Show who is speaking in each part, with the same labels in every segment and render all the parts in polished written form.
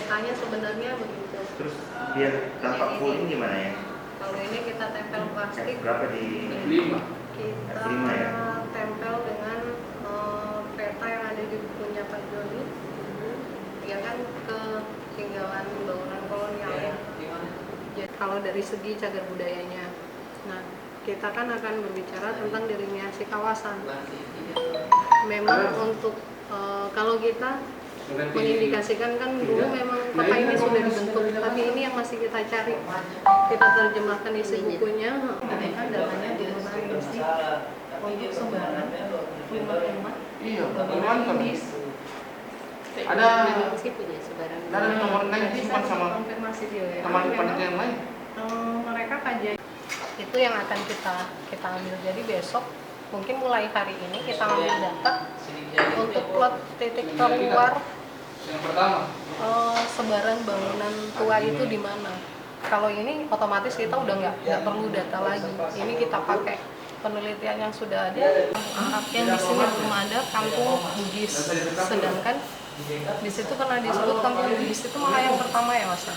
Speaker 1: petanya sebenarnya begitu.
Speaker 2: Terus biar tampak full ini gimana ya?
Speaker 1: Kalau ini kita tempel plastik.
Speaker 2: Berapa di
Speaker 3: F5?
Speaker 1: Kita
Speaker 2: F5 ya?
Speaker 1: tempel dengan peta yang ada di bukunya Pak Joni. Dia kan ketinggalan bangunan kolonial ya. Jadi kalau dari segi cagar budayanya, nah kita kan akan berbicara tentang delimiasi kawasan. Memang untuk kalau kita mengindikasikan kan dulu memang peta ini sudah dibentuk, tapi ini yang masih kita cari. Kita terjemahkan isi bukunya, mereka datanya digunakan isi untuk sebaran rumah-rumah.
Speaker 3: Iya, mantap.
Speaker 1: Ada
Speaker 3: Ada
Speaker 1: punya sebaran.
Speaker 3: ada nomor lain simpan sama
Speaker 1: konfirmasi dia ya.
Speaker 3: teman panitia yang lain.
Speaker 1: Mereka kajian itu yang akan kita ambil. Jadi besok mungkin mulai hari ini kita ambil data untuk plot titik terluar
Speaker 3: Yang pertama,
Speaker 1: sebaran bangunan tua itu di mana. Kalau ini otomatis kita udah nggak perlu data lagi. Ini kita pakai penelitian yang sudah ada. Yang di sini belum ada kampung Bugis, sedangkan di situ karena disebut kampung Bugis itu malah yang pertama ya Mas.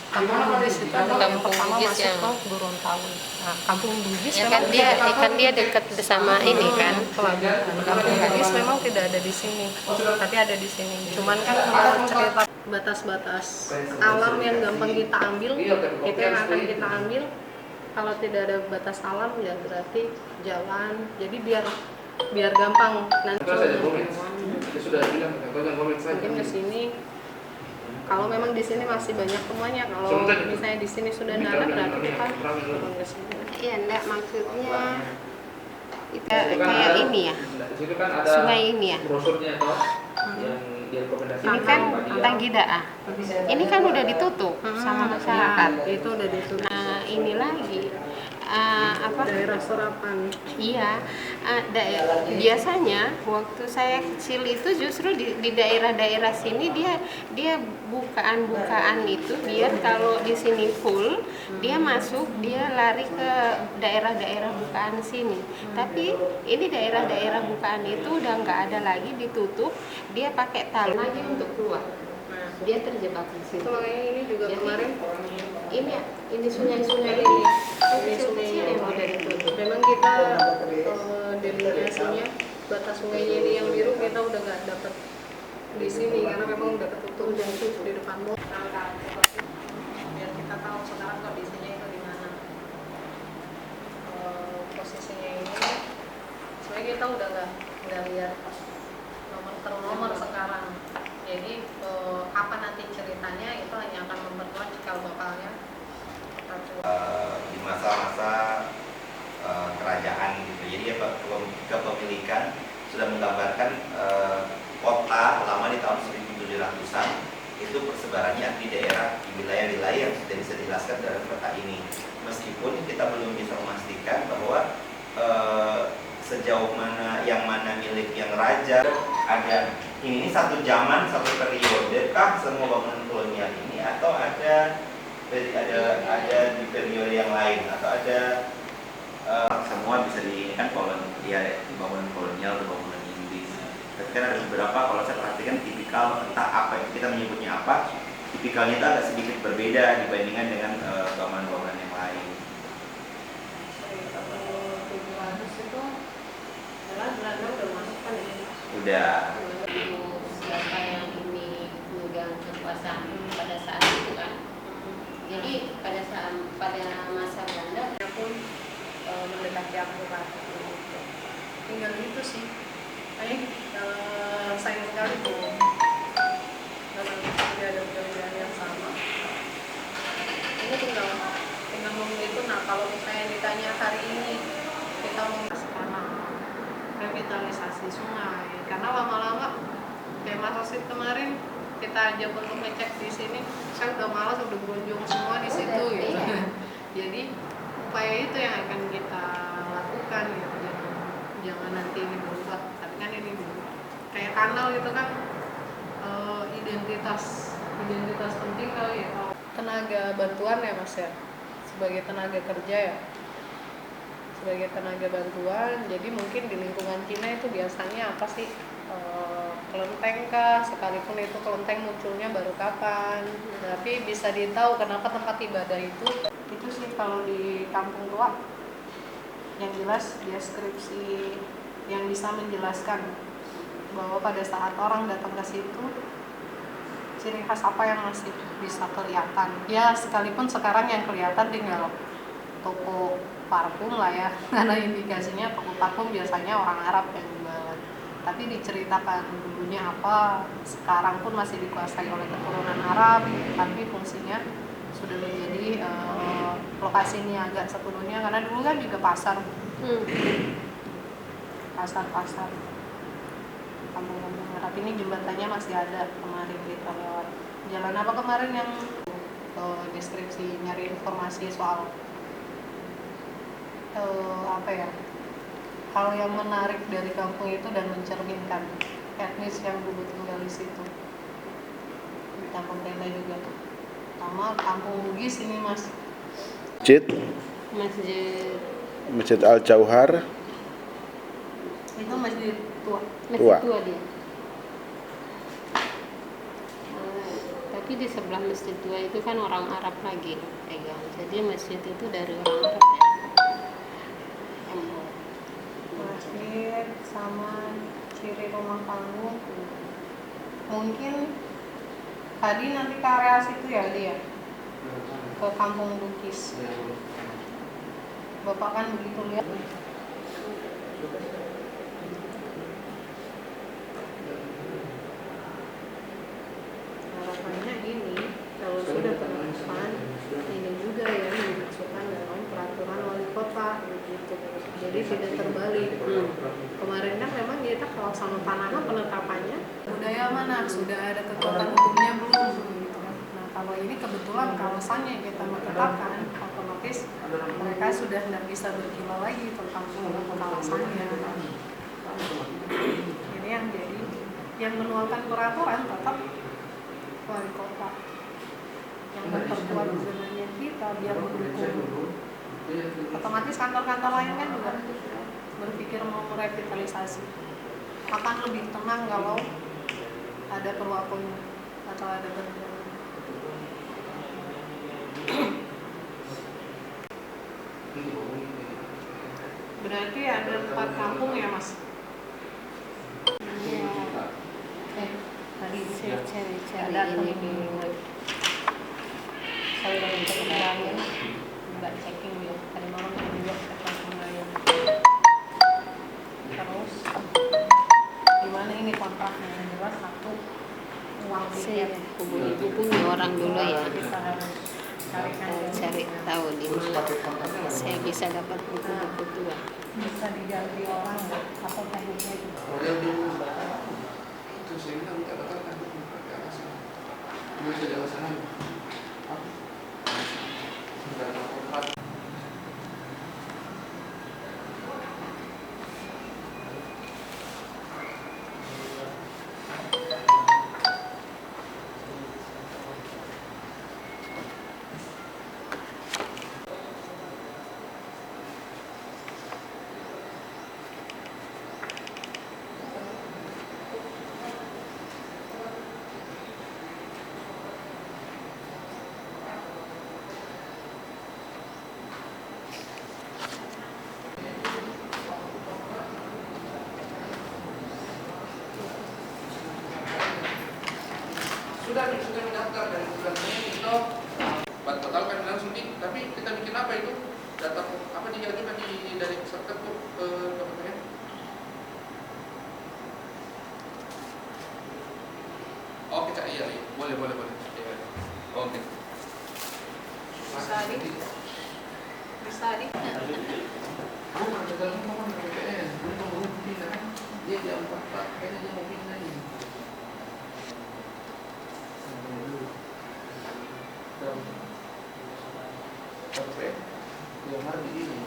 Speaker 1: Kampung Bugis itu adalah yang pertama masuk ke Gorontalo. Nah, Kampung Bugis
Speaker 4: Ya
Speaker 1: memang
Speaker 4: kan dia dekat sama ini kan.
Speaker 1: pelabuhan. Kampung Bugis memang tidak ada di sini, tapi ada di sini. Cuman kan untuk cerita batas-batas alam yang gampang kita ambil, itu yang akan kita ambil. Kalau tidak ada batas alam ya berarti jalan. Jadi biar gampang nanti.
Speaker 3: itu saja komen. Itu sudah bilang, contohnya komen saja.
Speaker 1: Mungkin ke sini. Kalau memang di sini masih banyak temuannya, kalau misalnya di sini sudah tidak ada, berarti kita turun ke sini.
Speaker 4: Iya, enggak maksudnya itu
Speaker 3: Itu kan
Speaker 4: kayak
Speaker 3: ada,
Speaker 4: ini ya.
Speaker 3: Di situ kan ada
Speaker 4: Sungai ini ya.
Speaker 3: brosurnya toh yang direkomendasikan.
Speaker 4: Ini kan
Speaker 3: sama dia.
Speaker 4: Tanggidaa. Ini kan udah ditutup sama masyarakat.
Speaker 1: Ya, itu udah ditutup.
Speaker 4: Nah, ini lagi apa?
Speaker 1: Daerah Serapan.
Speaker 4: Iya, biasanya waktu saya kecil itu justru di daerah-daerah sini dia bukaan itu biar kalau di sini full dia masuk, dia lari ke daerah-daerah bukaan sini. Tapi ini daerah-daerah bukaan itu udah nggak ada lagi, ditutup, dia pakai tali lagi untuk keluar. Dia terjebak di situ.
Speaker 1: Itu makanya ini juga
Speaker 4: Jadi,
Speaker 1: kemarin
Speaker 4: ini sungai-sungai ini
Speaker 1: sungainya
Speaker 4: yang udah ditutup.
Speaker 1: memang kita delineasinya batas sungainya ini yang biru kita udah nggak dapat di sini karena memang udah ketutup dan tutup di depan mall. Biar kita tahu sekarang kondisinya itu di mana. Posisinya ini sebenarnya kita udah nggak lihat nomor sekarang. Jadi apa nanti ceritanya itu hanya akan memperkuat cikal bakalnya.
Speaker 2: Di masa-masa kerajaan gitu. Jadi kepemilikan sudah menggambarkan kota lama di tahun 1700-an itu persebarannya di daerah, di wilayah-wilayah yang sudah bisa dijelaskan dalam peta ini. Meskipun kita belum bisa memastikan bahwa sejauh mana yang mana milik yang raja. Ada ini satu zaman, satu periode kah semua bangunan kolonial ini, atau ada di periode yang lain, atau ada semua bisa di kan ya, di bangunan kolonial atau bangunan Inggris. Tapi kan ada beberapa, kalau saya perhatikan tipikal entah apa kita menyebutnya apa, tipikalnya itu agak sedikit berbeda dibandingkan dengan bangunan-bangunan yang lain.
Speaker 1: Belanda udah masuk kan ya?
Speaker 2: Udah.
Speaker 4: Siapa yang ini memegang kekuasaan pada saat itu kan. Jadi pada masa Belanda
Speaker 1: Pun mendekati akurat. Tinggal itu sih. Sayang sekali tuh. Karena tidak ada perbedaan yang sama. Ini tinggal ngomong itu. Nah kalau misalnya ditanya hari ini kita mau sekarang revitalisasi sungai, karena lama-lama kayak Mas Rosid kemarin kita ajak untuk ngecek di sini, saya udah malas, udah berunjung semua di situ gitu. Jadi upaya itu yang akan kita lakukan gitu. Jangan nanti ini berubah, tapi kan ini berubah. Kayak kanal itu kan identitas penting kali ya. Tenaga bantuan ya Mas ya, sebagai tenaga kerja ya. Sebagai tenaga bantuan, jadi mungkin di lingkungan Cina itu biasanya apa sih kelenteng kah, sekalipun itu kelenteng munculnya baru kapan, tapi bisa ditahu kenapa tempat ibadah itu sih. Kalau di kampung tua yang jelas deskripsi yang bisa menjelaskan bahwa pada saat orang datang ke situ ciri khas apa yang masih bisa kelihatan ya, sekalipun sekarang yang kelihatan tinggal toko parfum lah ya karena indikasinya toko parfum biasanya orang Arab yang jualan, tapi diceritakan dulunya apa, sekarang pun masih dikuasai oleh keturunan Arab tapi fungsinya sudah menjadi lokasi niaga sepenuhnya, karena dulu kan juga pasar pasar kampung-kampung Arab ini. Jembatannya masih ada, kemarin kita lewat jalan apa kemarin yang deskripsi nyari informasi soal apa ya, hal yang menarik dari kampung itu dan mencerminkan etnis yang dulu tinggal di situ. Di kampung Tenda juga tuh, sama kampung Bugis ini mas.
Speaker 5: Masjid Al-Jauhar
Speaker 1: Itu masjid tua.
Speaker 4: Masjid tua dia. Tapi di sebelah masjid tua itu kan orang Arab lagi pegang. Jadi masjid itu dari orang Arab ya.
Speaker 1: Masjid sama ciri rumah panggung. Mungkin tadi nanti ke area situ ya dia, ke kampung Bugis. Bapak kan begitu lihat. Harapannya ini kalau sudah penerapan ini juga ya dimasukkan dalam peraturan wali kota gitu. Jadi tidak terbalik. Kemarin kan memang kita kalau sama Panahan penetapannya budaya mana sudah ada kekuatan hukumnya belum gitu kan. Nah kalau ini kebetulan kawasannya kita menetapkan, otomatis mereka sudah tidak bisa berkilau lagi tentang kawasannya. Ini yang jadi yang menuangkan peraturan tetap wali kota yang memperkuat zonanya kita biar mendukung. Otomatis kantor-kantor lain kan juga berpikir mau merevitalisasi. Akan lebih tenang kalau ada perwakilan atau ada berjalan. Berarti ada 4 kampung ya mas?
Speaker 4: Iya.
Speaker 1: Tadi
Speaker 4: Saya cari-cari
Speaker 1: ada
Speaker 4: ini
Speaker 1: dulu.
Speaker 4: dulu.
Speaker 1: Saya udah minta keterangan, nggak checking ya. Tadi malam juga telepon sama yang. Terus gimana ini kontraknya? Yang jelas satu uang
Speaker 4: Saya
Speaker 1: tiket.
Speaker 4: hubungi orang dulu ya.
Speaker 1: Kita harus carikan
Speaker 4: Cari tahu di mana saya bisa dapat buku-buku tua.
Speaker 1: bisa diganti orang atau tekniknya itu.
Speaker 3: Kalau dia di itu saya bilang minta batalkan pakai alasan. Dia bisa jalan sana. Enggak ada kontrak. Sudah mendaftar dari bulan Mei itu batalkan langsung tapi kita bikin apa itu data apa diajukan dari peserta ke kementerian. Oke cak, iya boleh iya. Oke.
Speaker 1: Bisa di.
Speaker 3: Kamu kan gagal ngomong ke BPN, belum pindah kan? Dia jam 4 kayaknya dia mau pindah nih. Sampai yang hari ini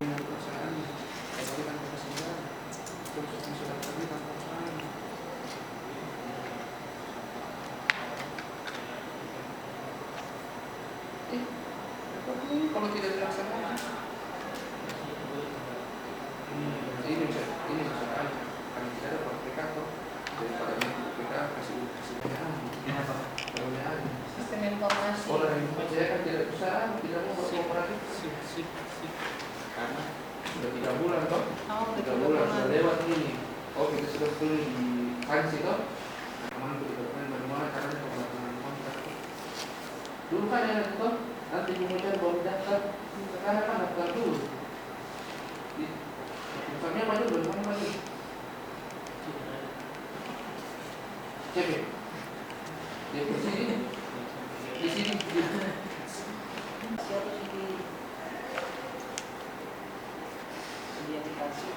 Speaker 3: dengan perusahaan kembalikan ke perusahaan terus sudah terlibat perusahaan. Kalau tidak dilaksanakan ini misalnya karena tidak ada praktik daripada kita kasih WA.
Speaker 1: Sistem informasi.
Speaker 3: Orang yang saya kan tidak bisa, tidak mau berkooperatif. Karena sudah 3 bulan toh.
Speaker 1: Oh,
Speaker 3: 3 bulan sudah lewat ini. Oh, kita sudah tulis di kansi toh. Teman kita bagaimana caranya pembuatan kontrak. Dulu kan yang itu nanti kemudian baru daftar. Sekarang kan daftar dulu. Misalnya maju bagaimana maju? Cek. Di sini. Di sini.
Speaker 6: Siapa sih dia dikasih?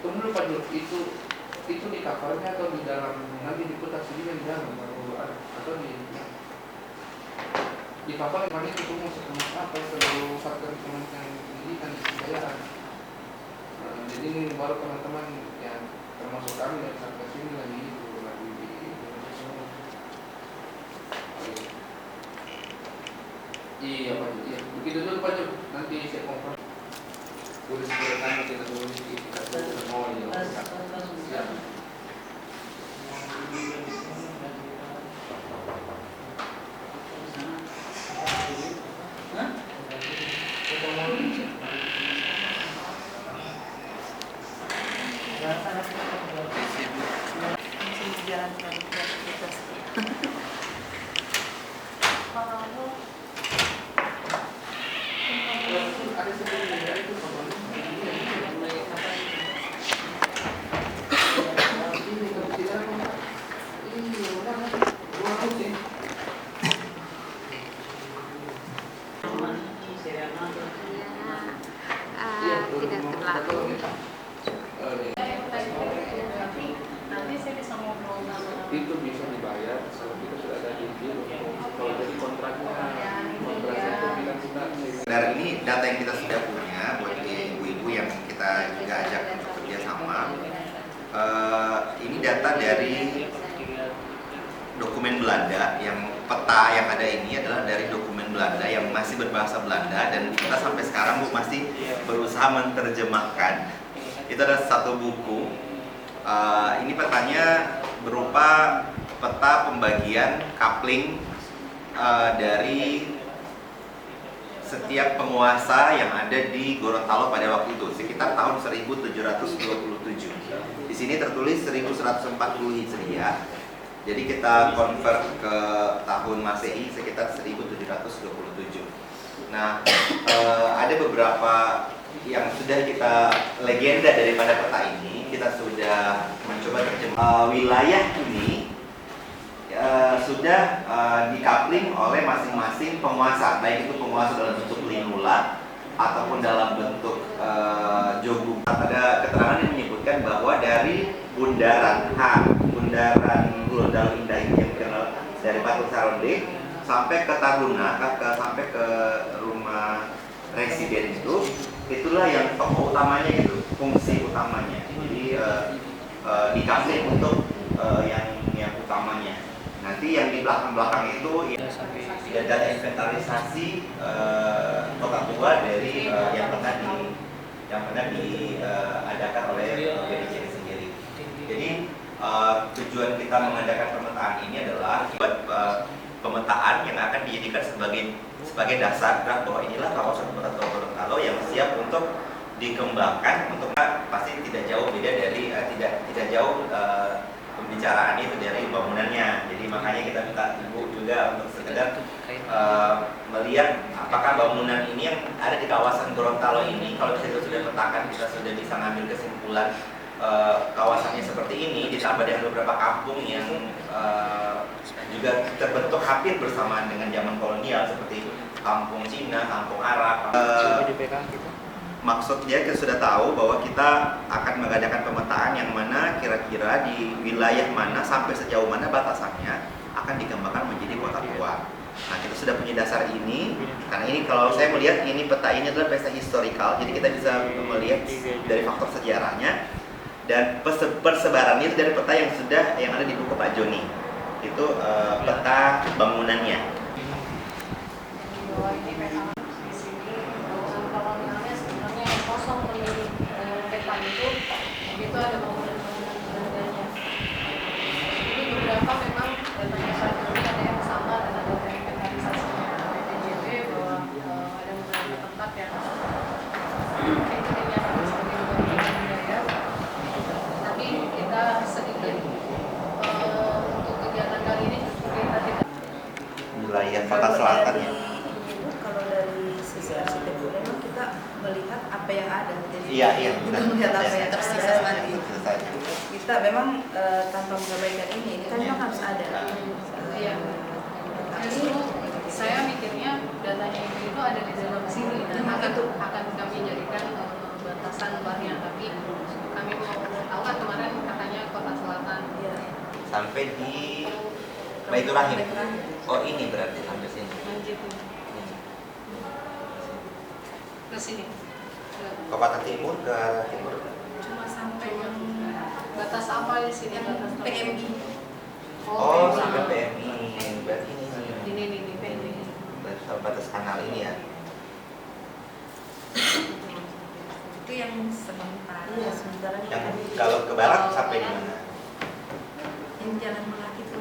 Speaker 3: Tunggu dulu Pak Jul, itu di covernya atau di dalam nanti di kotak sini di dalam atau di cover yang mana itu mau sepenuh apa seluruh faktor Kementerian Pendidikan dan Kebudayaan. Jadi ini baru teman-teman yang termasuk kami dari satgas ini lagi di semua. Iya Pak Jul, iya. Begitu dulu Pak Jul, nanti saya konfirmasi. Tulis kami kita tulis kita semua ini. Siap. Ada sendiri ya itu
Speaker 4: tidak terlalu.
Speaker 1: Nanti saya bisa ngobrol sama
Speaker 3: Itu bisa dibayar kalau kita sudah ada di kalau jadi kontraknya itu kita sudah.
Speaker 2: Dari ini data yang kita sudah punya buat ibu-ibu yang kita juga ajak untuk kerjasama. Ini data dari dokumen Belanda, yang peta yang ada ini adalah dari dokumen Belanda yang masih berbahasa Belanda, dan kita sampai sekarang Bu masih berusaha menerjemahkan. Itu ada satu buku. Ini petanya berupa peta pembagian coupling dari setiap penguasa yang ada di Gorontalo pada waktu itu, sekitar tahun 1727. Di sini tertulis 1140 Hijriah. Jadi kita convert ke tahun Masehi sekitar 1727. Nah, ada beberapa yang sudah kita legenda daripada peta ini. Kita sudah mencoba terjemah. Wilayah ini sudah dikapling oleh masing-masing penguasa, baik itu penguasa dalam bentuk linula ataupun dalam bentuk jogung. Ada keterangan yang menyebutkan bahwa dari bundaran bundaran Gundal Indah ini yang dikenal dari Patung Saronde sampai ke Taruna, sampai ke rumah residen itulah yang tokoh utamanya gitu, fungsi utamanya. Jadi dikasih untuk yang utamanya. Nanti yang di belakang-belakang itu ya, data inventarisasi kota tua dari yang pernah diadakan oleh BPJS sendiri. Jadi tujuan kita mengadakan pemetaan ini adalah buat pemetaan yang akan dijadikan sebagai dasar bahwa inilah kawasan Gorontalo yang siap untuk dikembangkan, untuk pasti tidak jauh beda dari tidak jauh pembicaraan itu dari bangunannya. Jadi makanya kita minta Ibu juga untuk sekedar melihat apakah bangunan ini yang ada di kawasan Gorontalo ini, kalau kita sudah petakan, kita sudah bisa ngambil kesimpulan kawasannya seperti ini, ditambah dengan beberapa kampung yang juga terbentuk hampir bersamaan dengan zaman kolonial seperti kampung Cina, kampung Arab. Maksudnya kita sudah tahu bahwa kita akan mengadakan pemetaan yang mana kira-kira di wilayah mana sampai sejauh mana batasannya akan dikembangkan menjadi kota tua. Nah, kita sudah punya dasar ini, karena ini kalau saya melihat ini peta ini adalah peta historikal, jadi kita bisa melihat dari faktor sejarahnya. Dan persebarannya itu dari peta yang ada di buku Pak Joni. Itu peta bangunannya.
Speaker 1: bahwa ini memang di sini bangunan kolonialnya sebenarnya kosong di peta itu ada bangunan-bangunan
Speaker 2: kota selatan ya.
Speaker 7: Kalau dari sisi arsitektur memang kita melihat apa yang ada, jadi
Speaker 2: Iya,
Speaker 7: kita melihat apa yang tersisa nanti.
Speaker 2: Tersisa.
Speaker 7: Kita memang tanpa mengabaikan ini kan memang harus ada.
Speaker 1: Iya. Justru saya mikirnya datanya itu ada di dalam sini dan akan kami jadikan batasan luarnya, tapi kami mau tahu kan kemarin katanya kota selatan.
Speaker 7: Iya.
Speaker 2: Sampai di Baitur Rahim. Oh ini berarti sampai sini.
Speaker 1: Ke sini.
Speaker 2: Ke Kota Timur, ke arah timur.
Speaker 7: Cuma sampai yang
Speaker 1: Batas apa di sini? Batas
Speaker 7: PMI.
Speaker 2: Oh, sampai PMI. Berarti ini.
Speaker 1: Ini PMI.
Speaker 2: Batas kanal ini ya.
Speaker 7: Itu yang sementara. Iya, sementara
Speaker 2: Yang kalau ke barat sampai di mana?
Speaker 7: yang Jalan Melati itu.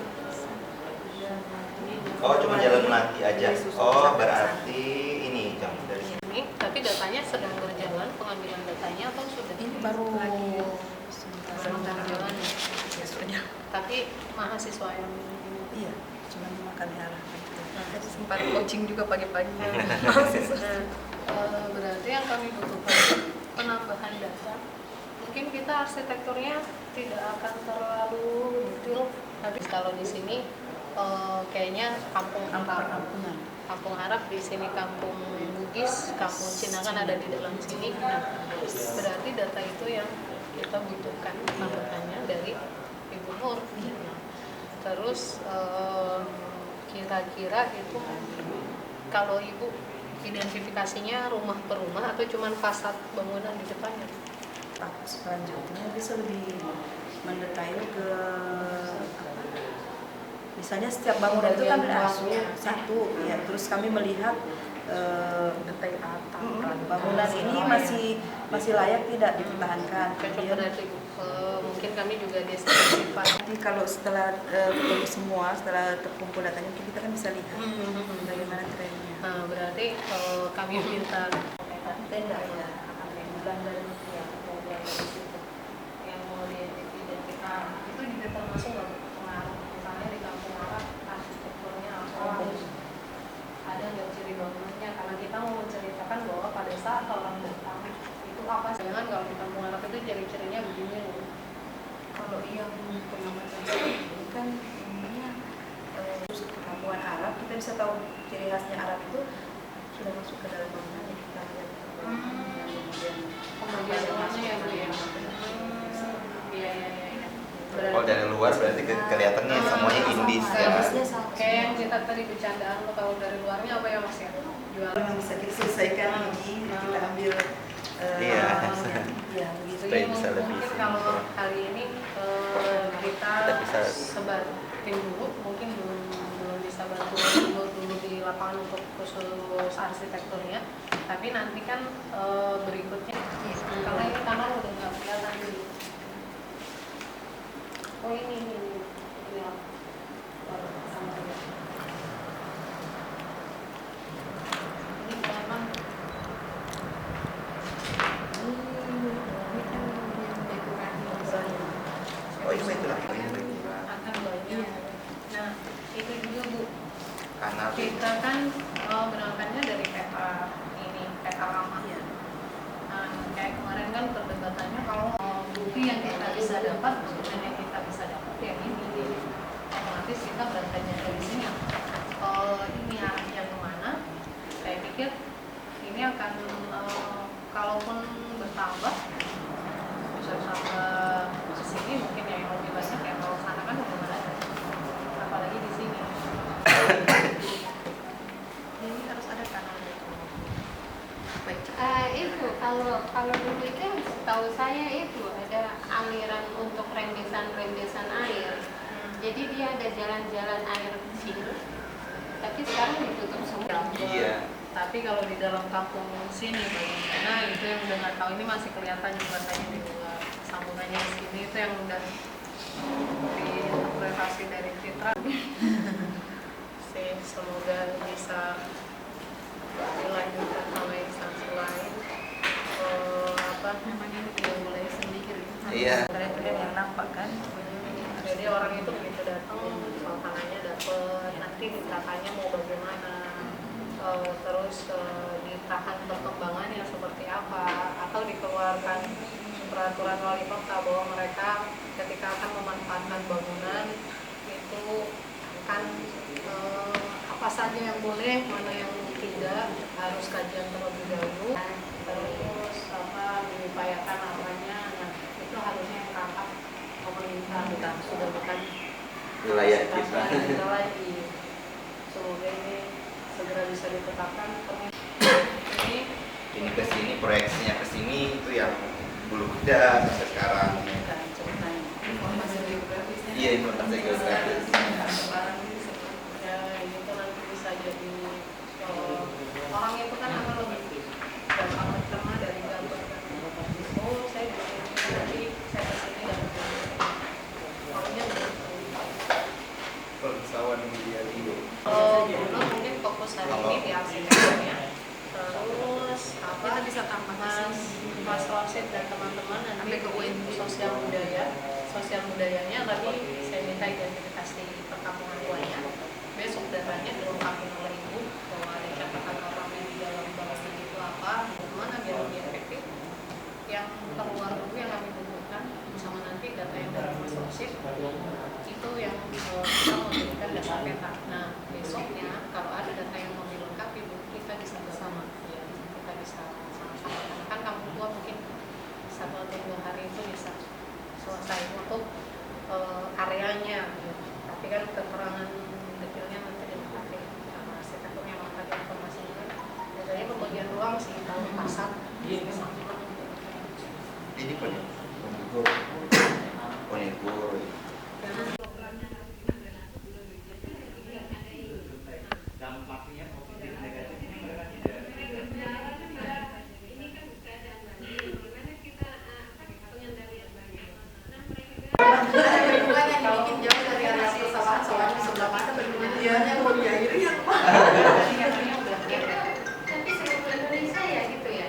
Speaker 2: Oh, cuma Jalan Melati aja. Oh, berarti ini jam dari sini.
Speaker 1: Ini, tapi datanya sedang berjalan, pengambilan datanya atau sudah?
Speaker 7: Ini baru
Speaker 1: sementara jalan ya.
Speaker 7: Biasanya.
Speaker 1: Tapi mahasiswa yang
Speaker 7: Iya, cuma makan arah.
Speaker 1: Nah,
Speaker 7: Sempat coaching juga pagi-pagi.
Speaker 1: berarti yang kami butuhkan penambahan data. Mungkin kita arsitekturnya tidak akan terlalu detail. Tapi kalau di sini kayaknya kampung Arab. Kampung Arab di sini kampung Bugis, kampung Cina kan ada di dalam sini. Nah, berarti data itu yang kita butuhkan tambahannya dari Ibu Nur. Terus kira-kira itu kalau Ibu identifikasinya rumah per rumah atau cuman fasad bangunan di depannya?
Speaker 7: Selanjutnya bisa lebih mendetail ke misalnya setiap bangunan itu kan ada satu ya, terus kami melihat
Speaker 1: Detail atap,
Speaker 7: bangunan ini masih layak tidak dipertahankan.
Speaker 1: cocok berarti Bu. Mungkin kami juga deskripsi Pak.
Speaker 7: Nanti kalau setelah semua setelah terkumpul datanya mungkin kita kan bisa lihat bagaimana trennya.
Speaker 1: Nah, berarti kami minta
Speaker 7: Tenda ya.
Speaker 1: bulan dari ya, bulan dari situ yang mau diidentifikasikan itu juga termasuk nggak pengaruh misalnya di kampung Arab arsitekturnya apa, ada nggak ciri bangunannya, karena kita mau menceritakan bahwa pada saat orang datang itu apa, jangan kalau di kampung Arab itu ciri-cirinya begini loh.
Speaker 7: Kalau yang pengamatan ini kan ininya kemampuan Arab, kita bisa tahu ciri khasnya Arab itu sudah masuk ke dalam bangunan ya, kita lihat
Speaker 1: Kemudian rumahnya ya Bu ya. Iya.
Speaker 2: Oh dari luar berarti kelihatannya semuanya indis ya.
Speaker 1: Kayak yang kita tadi bercandaan, kalau dari luarnya apa ya Mas ya? Jual
Speaker 7: yang bisa kita selesaikan ini kita ambil
Speaker 2: Iya.
Speaker 7: ya begitu.
Speaker 2: Supaya bisa lebih
Speaker 1: mungkin
Speaker 2: simpel.
Speaker 1: kalau kali ini kita
Speaker 2: bisa
Speaker 1: sebatin dulu, mungkin belum bisa bantu dulu di lapangan untuk khusus arsitekturnya, tapi nanti kan berikutnya karena ini kanal udah nggak kelihatan dulu. Oh ini ya. Sama aja. Ini memang
Speaker 2: Oh itu lah
Speaker 1: akan banyak. Nah, itu juga Bu.
Speaker 2: kanal.
Speaker 1: Kita kan berangkatnya dari peta ini, peta lama. Nah, kayak kemarin kan perdebatannya kalau bukti yang kita bisa dapat dan yang kita bisa dapat yang ini. Otomatis kita berangkatnya dari sini. Ini arahnya kemana? Saya pikir ini akan kalaupun bertambah bisa sampai ke sini mungkin yang lebih banyak ya, kalau sana kan udah ada, apalagi di sini. Ini harus ada kanal baik.
Speaker 4: Itu kalau dulu itu tahu saya itu ada aliran untuk rembesan air. Jadi dia ada jalan-jalan air kecil, tapi sekarang ditutup semua.
Speaker 2: Iya.
Speaker 1: Tapi kalau di dalam kampung sini bagaimana itu yang udah nggak tahu, ini masih kelihatan jembatannya di luar, sambungannya di sini itu yang udah diinterpretasi dari Fitra. Semoga bisa dilanjutkan sama instansi lain. Apa namanya yang mulai sendiri.
Speaker 2: Iya.
Speaker 7: Tren-tren yang nampak kan.
Speaker 1: Jadi orang itu begitu datang, suasananya dapet. Nah, nanti ditanya mau bagaimana, terus ditahan perkembangannya seperti apa, atau dikeluarkan peraturan wali kota bahwa mereka ketika akan memanfaatkan bangunan itu akan apa saja yang boleh, mana yang tidak, harus kajian terlebih dahulu, terus diupayakan apanya. Nah, itu harusnya yang kakak pemerintah sudah bukan
Speaker 2: Wilayah kita.
Speaker 1: lagi. Semoga ini segera bisa ditetapkan.
Speaker 2: Ini ke sini, proyeksinya ke sini itu yang belum ada sampai sekarang.
Speaker 7: Bukan ceritanya. Informasi geografisnya.
Speaker 2: Iya, informasi geografis.
Speaker 1: Ya, itu nanti bisa jadi orang itu kan akan lebih gampang terima dari gambar. Oh, saya di sini nanti saya ke sini dan maunya begitu.
Speaker 2: Pesawat media dulu.
Speaker 1: Bruno mungkin fokus hari ini di arsitekturnya. Terus kita bisa tambah Mas Rosid dan teman-teman nanti ke sosial budayanya tadi saya minta identifikasi perkampungan tuanya. Besok datanya dilengkapi oleh ibu bahwa ada catatan orangnya di dalam balas itu apa, bagaimana biar lebih efektif. Yang keluar dulu yang kami butuhkan sama nanti data yang dari Mas Rosid itu yang kita memberikan data peta. Nah besoknya kalau ada data yang mau dilengkapi kita bisa bersama, ya kita bisa sama-sama. Karena kan kampung tua mungkin 1 atau 2 hari itu bisa selesai untuk areanya, ya. Tapi kan keterangan detailnya nanti dilengkapi sama arsitekturnya, maka informasinya. Biasanya pembagian ruang sih tahu pasar.
Speaker 2: Ini Ponikur.
Speaker 4: Tapi seluruh Indonesia ya gitu ya.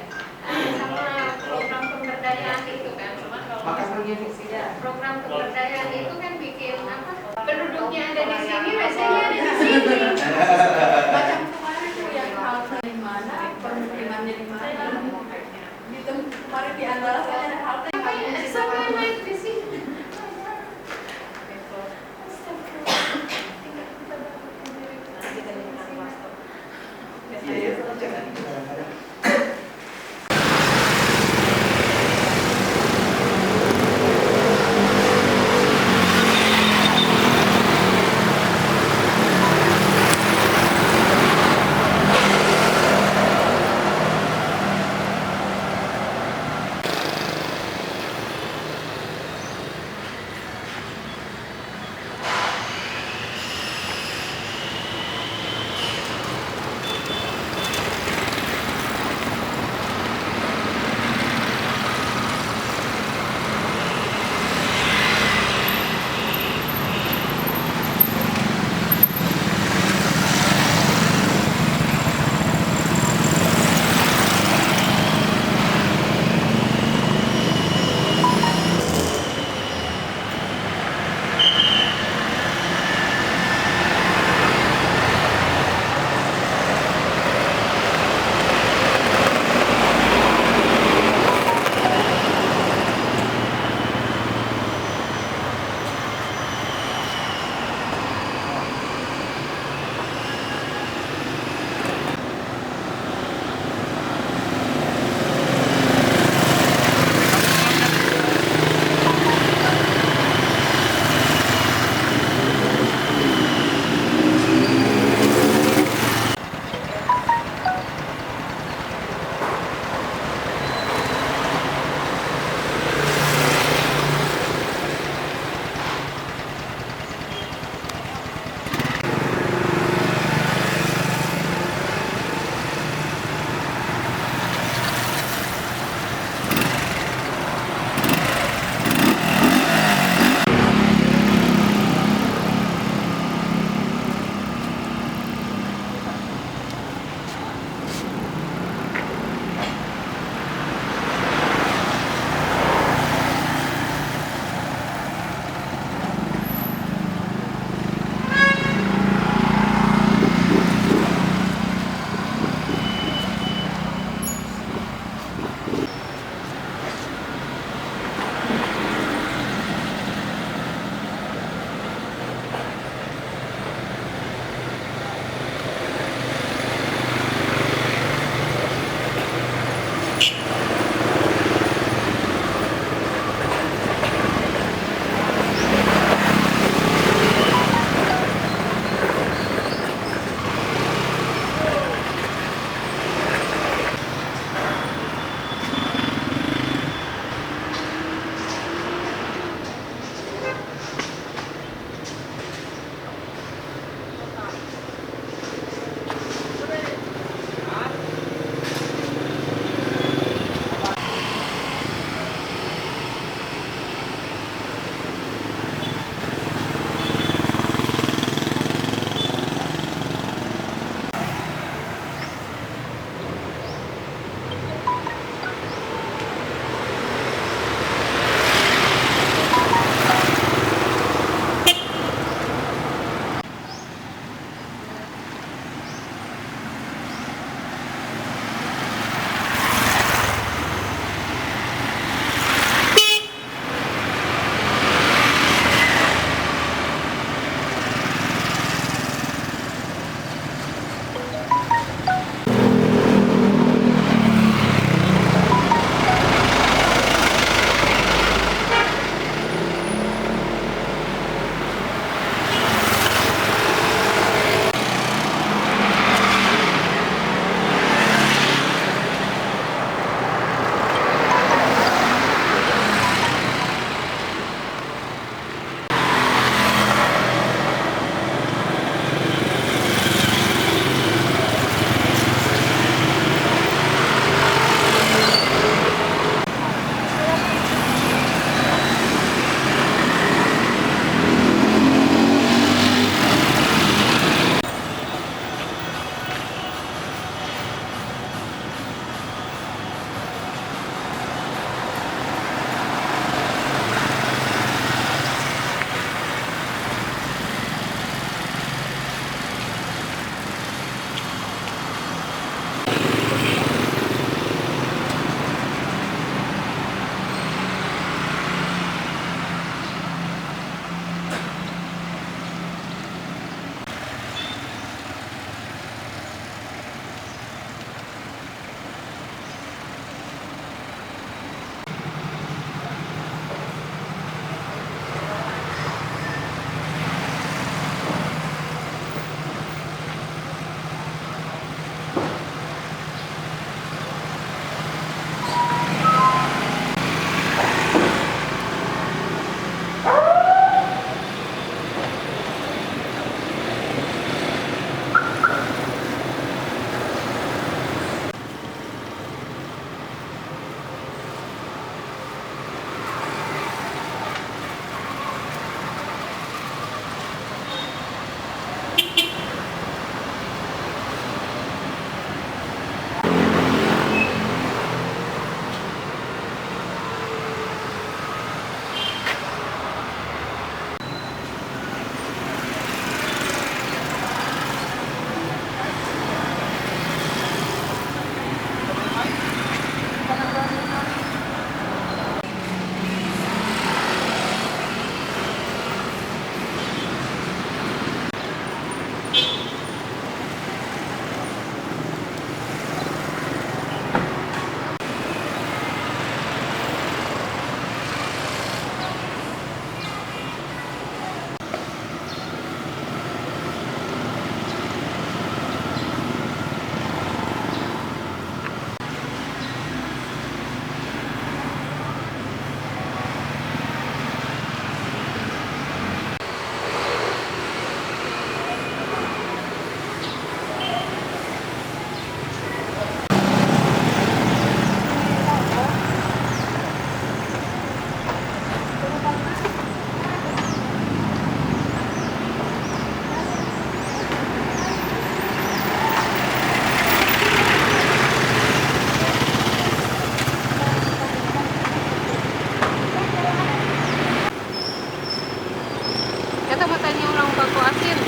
Speaker 4: kok asin.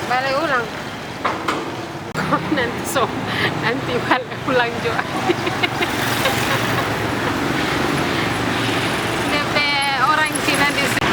Speaker 4: Balik ulang. Nanti balik ulang juga. DP orang Cina di sini.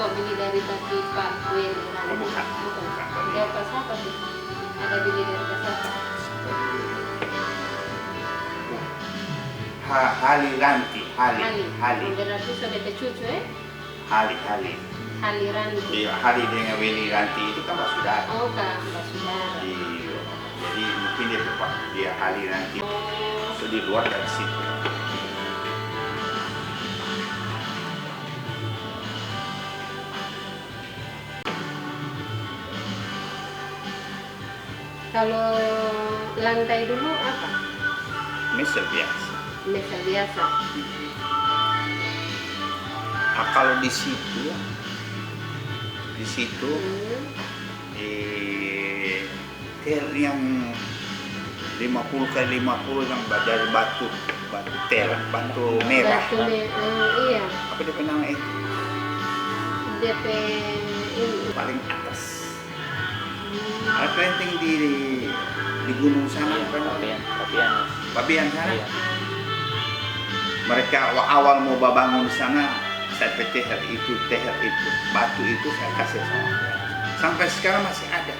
Speaker 4: Kok beli dari tadi Pak Wen?
Speaker 2: Bukan.
Speaker 4: Dari pas apa sih? Ada beli dari pas apa?
Speaker 2: Hali Ranti, Hali.
Speaker 4: Oh, berarti sudah cucu
Speaker 2: Hali.
Speaker 4: Hali Ranti.
Speaker 2: Iya, Hali dengan Weni Ranti itu kan saudara.
Speaker 4: Oh, Kak, Mbak Saudara.
Speaker 2: Iya. Jadi mungkin dia Hali Ranti.
Speaker 4: Oh,
Speaker 2: So, di luar dari situ.
Speaker 4: kalau lantai dulu apa?
Speaker 2: Mesel biasa.
Speaker 4: Mesel biasa.
Speaker 2: Kalau di situ yang 50 kali 50 yang dari batu merah.
Speaker 4: Iya.
Speaker 2: Apa dia nama itu?
Speaker 4: DP ini.
Speaker 2: Paling atas. Ada penting di gunung sana kan? Pabian sana.
Speaker 6: Iya.
Speaker 2: Mereka awal mau bangun di sana, saya teher itu batu itu saya kasih sama mereka. Sampai sekarang masih ada.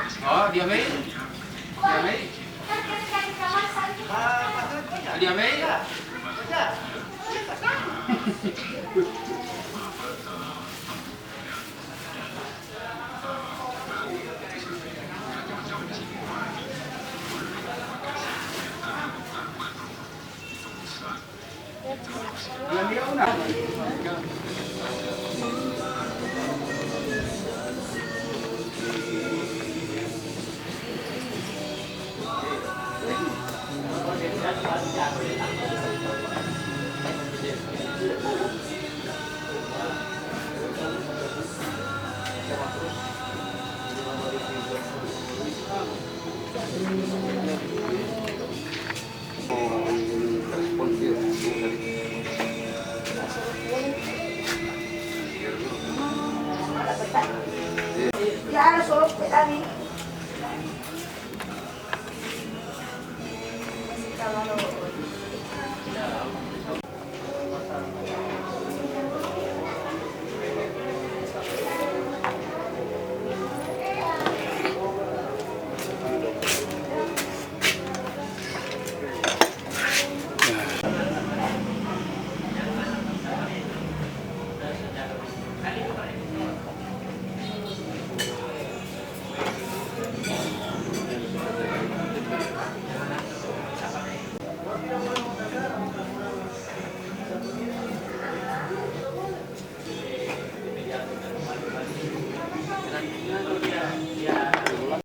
Speaker 3: Oh, dia Mei. Dia Mei. Dia Mei. Dia una.
Speaker 7: Ya, solo espera a mí.